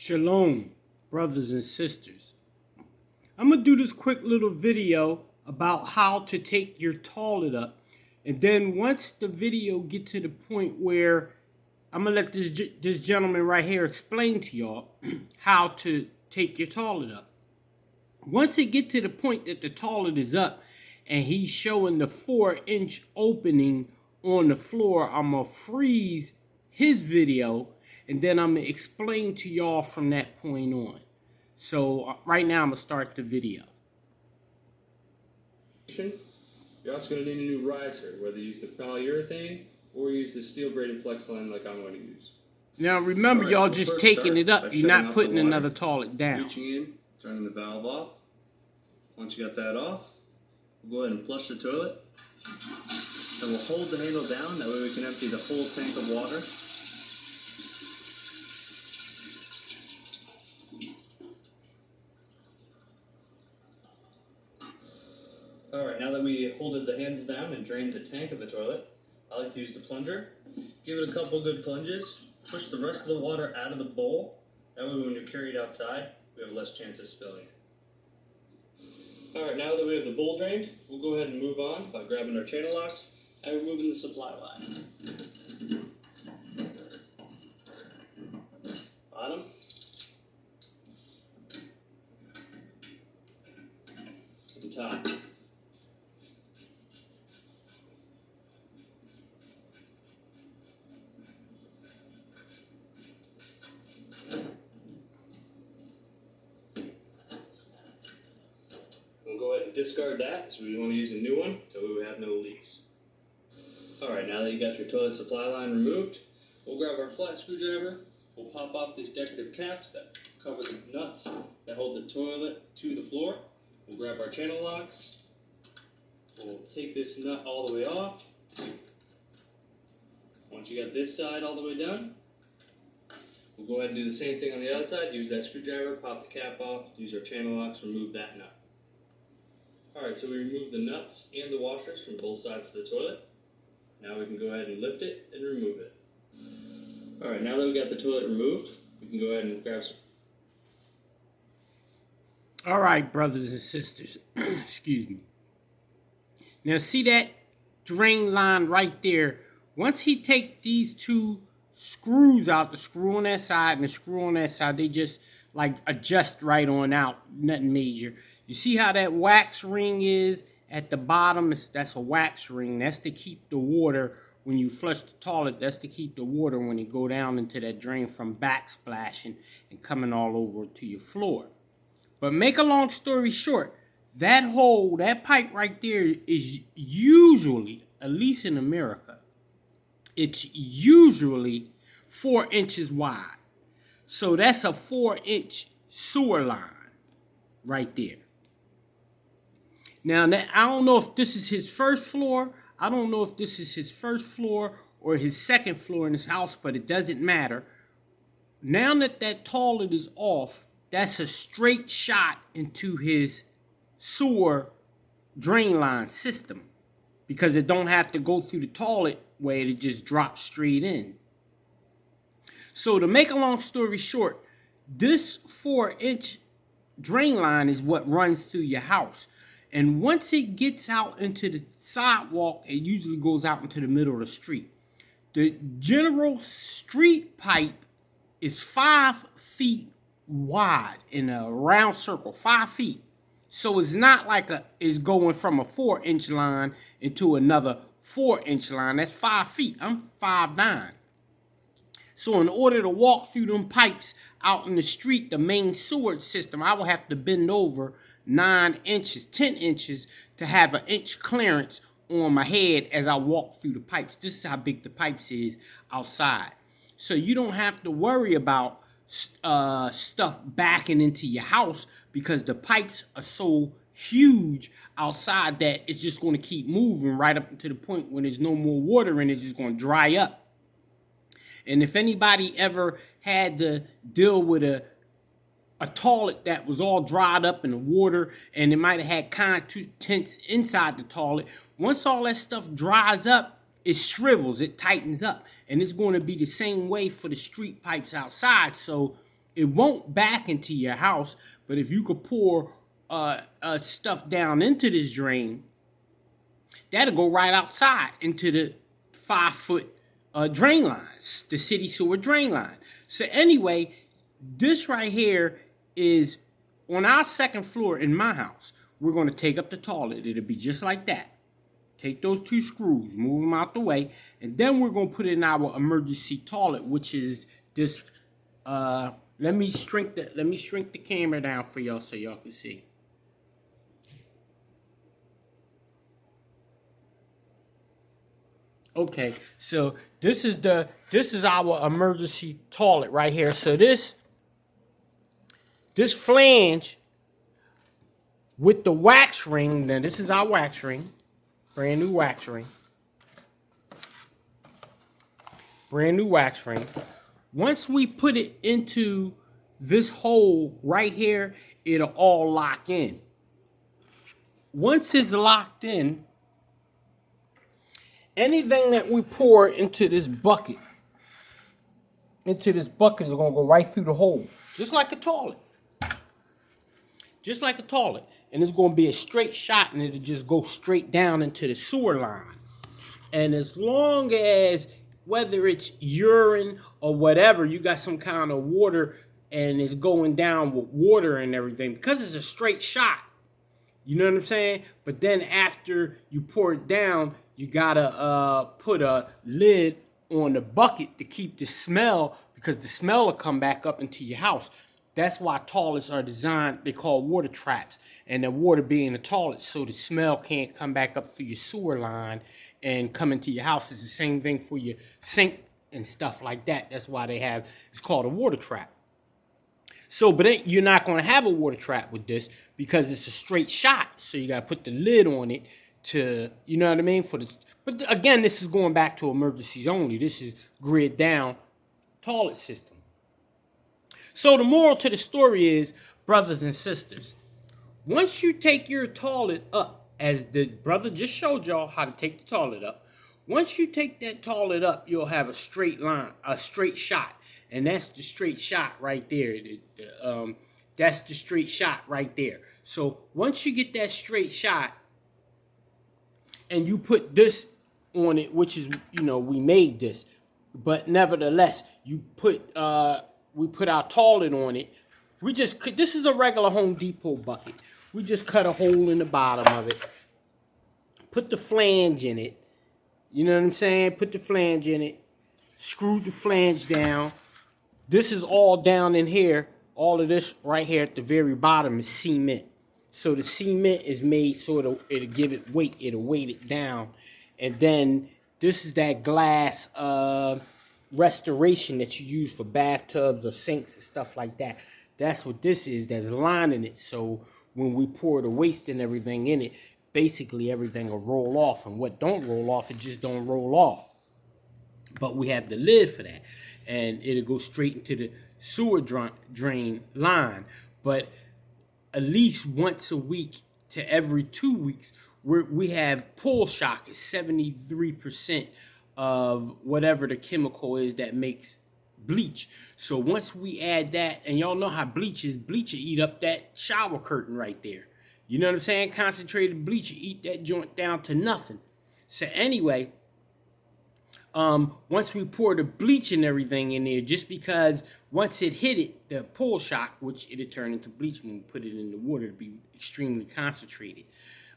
Shalom, brothers and sisters. I'm going to do this quick little video about how to take your toilet up. And then once the video get to the point where I'm going to let this gentleman right here explain to y'all how to take your toilet up. Once it get to the point that the toilet is up and he's showing the 4-inch opening on the floor, I'm going to freeze his video and then I'm going to explain to y'all from that point on. So right now I'm going to start the video. You're also going to need a new riser, whether you use the polyurethane or use the steel braided flex line like I'm going to use. Now remember, y'all just taking it up. You're not putting another toilet down. Reaching in, turning the valve off. Once you got that off, we'll go ahead and flush the toilet. And we'll hold the handle down, that way we can empty the whole tank of water. Alright, now that we holded the handle down and drained the tank of the toilet, I like to use the plunger. Give it a couple good plunges. Push the rest of the water out of the bowl. That way when you carry it outside, we have less chance of spilling. Alright, now that we have the bowl drained, we'll go ahead and move on by grabbing our channel locks and removing the supply line. Bottom. And top. We'll go ahead and discard that, so we want to use a new one, so we have no leaks. Alright, now that you got your toilet supply line removed, we'll grab our flat screwdriver, we'll pop off these decorative caps that cover the nuts that hold the toilet to the floor. We'll grab our channel locks, we'll take this nut all the way off. Once you got this side all the way done, we'll go ahead and do the same thing on the other side. Use that screwdriver, pop the cap off, use our channel locks, remove that nut. Alright, so we removed the nuts and the washers from both sides of the toilet. Now we can go ahead and lift it and remove it. Alright, now that we got the toilet removed, we can go ahead and grab some. Alright, brothers and sisters. Excuse me. Now see that drain line right there? Once he take these two screws out, the screw on that side and the screw on that side, they just like adjust right on out, nothing major. You see how that wax ring is at the bottom? That's a wax ring. That's to keep the water, when you flush the toilet, that's to keep the water when you go down into that drain from backsplashing and coming all over to your floor. But make a long story short, that hole, that pipe right there is usually, at least in America, it's usually 4 inches wide. So that's a 4-inch sewer line right there. Now, I don't know if this is his first floor. I don't know if this is his first floor or his second floor in his house, but it doesn't matter. Now that that toilet is off, that's a straight shot into his sewer drain line system because it don't have to go through the toilet where it just drops straight in. So to make a long story short, this 4-inch drain line is what runs through your house. And once it gets out into the sidewalk, it usually goes out into the middle of the street. The general street pipe is 5 feet wide in a round circle, 5 feet. So it's not like it's going from a 4-inch line into another 4-inch line. That's 5 feet. I'm 5'9". So in order to walk through them pipes out in the street, the main sewer system, I will have to bend over 9 inches, 10 inches to have an inch clearance on my head as I walk through the pipes. This is how big the pipes is outside. So you don't have to worry about stuff backing into your house because the pipes are so huge outside that it's just going to keep moving right up to the point when there's no more water in it, it's just going to dry up. And if anybody ever had to deal with a toilet that was all dried up in the water and it might have had contents inside the toilet, once all that stuff dries up, it shrivels, it tightens up. And it's going to be the same way for the street pipes outside. So It won't back into your house, but if you could pour stuff down into this drain, that'll go right outside into the 5 foot drain lines, the city sewer drain line. So anyway, this right here is on our second floor in my house. We're going to take up the toilet. It'll be just like that. Take those 2 screws, move them out the way, and then we're going to put in our emergency toilet, which is this. Let me shrink the camera down for y'all so y'all can see. Okay, so this is our emergency toilet right here. So this flange with the wax ring, now this is our wax ring, brand new wax ring. Brand new wax ring. Once we put it into this hole right here, it'll all lock in. Once it's locked in, anything that we pour into this bucket is going to go right through the hole, just like a toilet. Just like a toilet. And it's going to be a straight shot, and it'll just go straight down into the sewer line. And as long as, whether it's urine or whatever, you got some kind of water and it's going down with water and everything, because it's a straight shot. You know what I'm saying? But then after you pour it down, you gotta put a lid on the bucket to keep the smell, because the smell will come back up into your house. That's why toilets are designed, they call water traps, and the water being the toilet, so the smell can't come back up through your sewer line and come into your house. It's the same thing for your sink and stuff like that. That's why it's called a water trap. So, but you're not going to have a water trap with this because it's a straight shot. So you got to put the lid on it to, you know what I mean? But again, this is going back to emergencies only. This is grid down toilet system. So the moral to the story is, brothers and sisters, once you take your toilet up, as the brother just showed y'all how to take the toilet up, once you take that toilet up, you'll have a straight line, a straight shot. And that's the straight shot right there. That's the straight shot right there. So once you get that straight shot and you put this on it, which is, we made this, but nevertheless, we put our toilet on it. This is a regular Home Depot bucket. We just cut a hole in the bottom of it. Put the flange in it. You know what I'm saying? Put the flange in it. Screw the flange down. This is all down in here. All of this right here at the very bottom is cement. So the cement is made so it'll give it weight. It'll weight it down. And then this is that glass restoration that you use for bathtubs or sinks and stuff like that. That's what this is that's lining it. So when we pour the waste and everything in it, basically everything will roll off. And what don't roll off, it just don't roll off. But we have the lid for that. And it'll go straight into the sewer drain line. But at least once a week to every 2 weeks, we have pull shock at 73% of whatever the chemical is that makes bleach. So once we add that, and y'all know how bleach will eat up that shower curtain right there. You know what I'm saying? Concentrated bleach will eat that joint down to nothing. So anyway, once we pour the bleach and everything in there, just because once it hit it, the pull shock, which it'll turn into bleach when we put it in the water, to be extremely concentrated.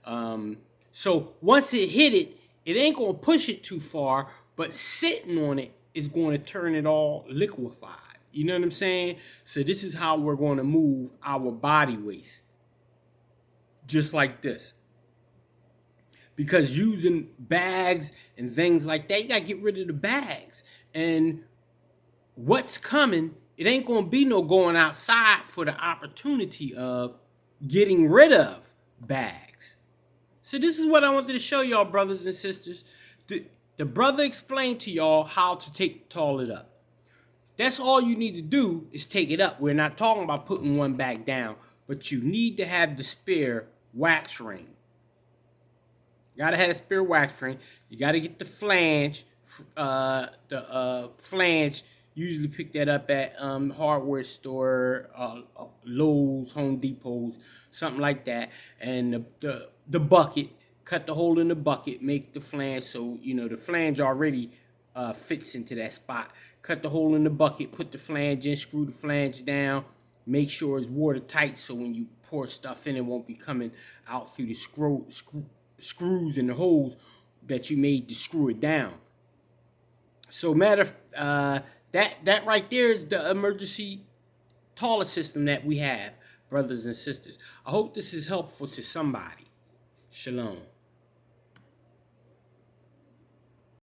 So once it hit it, it ain't going to push it too far, but sitting on it is going to turn it all liquefied. You know what I'm saying? So this is how we're going to move our body waste. Just like this. Because using bags and things like that, you got to get rid of the bags. And what's coming, it ain't going to be no going outside for the opportunity of getting rid of bags. So this is what I wanted to show y'all, brothers and sisters. The brother explained to y'all how to take the toilet up. That's all you need to do is take it up. We're not talking about putting one back down, but you need to have the spare wax ring. Gotta have a spare wax ring. You gotta get the flange. Usually pick that up at hardware store, Lowe's, Home Depots, something like that. And the bucket, cut the hole in the bucket, make the flange so the flange already fits into that spot. Cut the hole in the bucket, put the flange in, screw the flange down. Make sure it's watertight so when you pour stuff in, it won't be coming out through the screws and the holes that you made to screw it down. So that right there is the emergency taller system that we have, brothers and sisters. I hope this is helpful to somebody. Shalom.